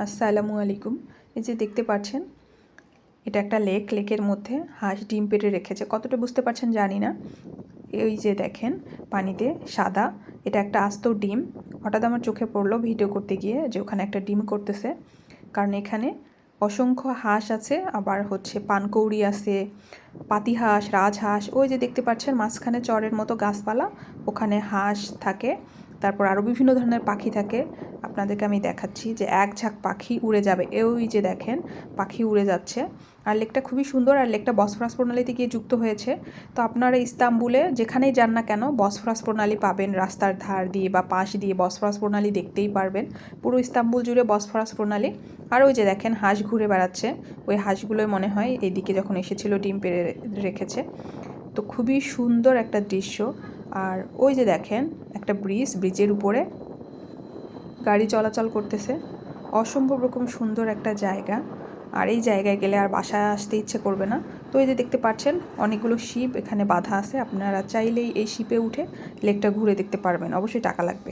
আসসালামু আলাইকুম। এই যে দেখতে পাচ্ছেন, এটা একটা লেকের মধ্যে হাঁস ডিম পেড়ে রেখেছে। কতটা বুঝতে পারছেন জানি না। এই যে দেখেন পানিতে সাদা, এটা একটা আস্ত ডিম। হঠাৎ আমার চোখে পড়লো ভিডিও করতে গিয়ে যে ওখানে একটা ডিম করতেছে, কারণ এখানে অসংখ্য হাঁস আছে, আবার হচ্ছে পানকৌড়ি আছে, পাতিহাঁস, রাজহাঁস। ওই যে দেখতে পাচ্ছেন মাঝখানে চরের মতো গাছপালা, ওখানে হাঁস থাকে। তারপর আরও বিভিন্ন ধরনের পাখি থাকে। আপনাদেরকে আমি দেখাচ্ছি যে এক ঝাঁক পাখি উড়ে যাবে। ওই যে দেখেন পাখি উড়ে যাচ্ছে। আর লেকটা খুবই সুন্দর, আর লেকটা বসফরাস প্রণালীতে গিয়ে যুক্ত হয়েছে। তো আপনারা ইস্তাম্বুলে যেখানেই যান না কেন বসফরাস প্রণালী পাবেন, রাস্তার ধার দিয়ে বা পাশ দিয়ে বসফরাস প্রণালী দেখতেই পারবেন। পুরো ইস্তাম্বুল জুড়ে বসফরাস প্রণালী। আর ওই যে দেখেন হাঁস ঘুরে বেড়াচ্ছে। ওই হাঁসগুলোই মনে হয় এইদিকে যখন এসেছিল ডিম পেড়ে রেখেছে। তো খুবই সুন্দর একটা দৃশ্য। আর ওই যে দেখেন একটা ব্রিজের উপরে গাড়ি চলাচল করতেছে। অসম্ভব রকম সুন্দর একটা জায়গা। আর এই জায়গায় গেলে আর বাসায় আসতে ইচ্ছে করবে না। তো এই যে দেখতে পাচ্ছেন অনেকগুলো শিপ এখানে বাঁধা আছে। আপনারা চাইলেই এই শিপে উঠে লেকটা ঘুরে দেখতে পারবেন, অবশ্যই টাকা লাগবে।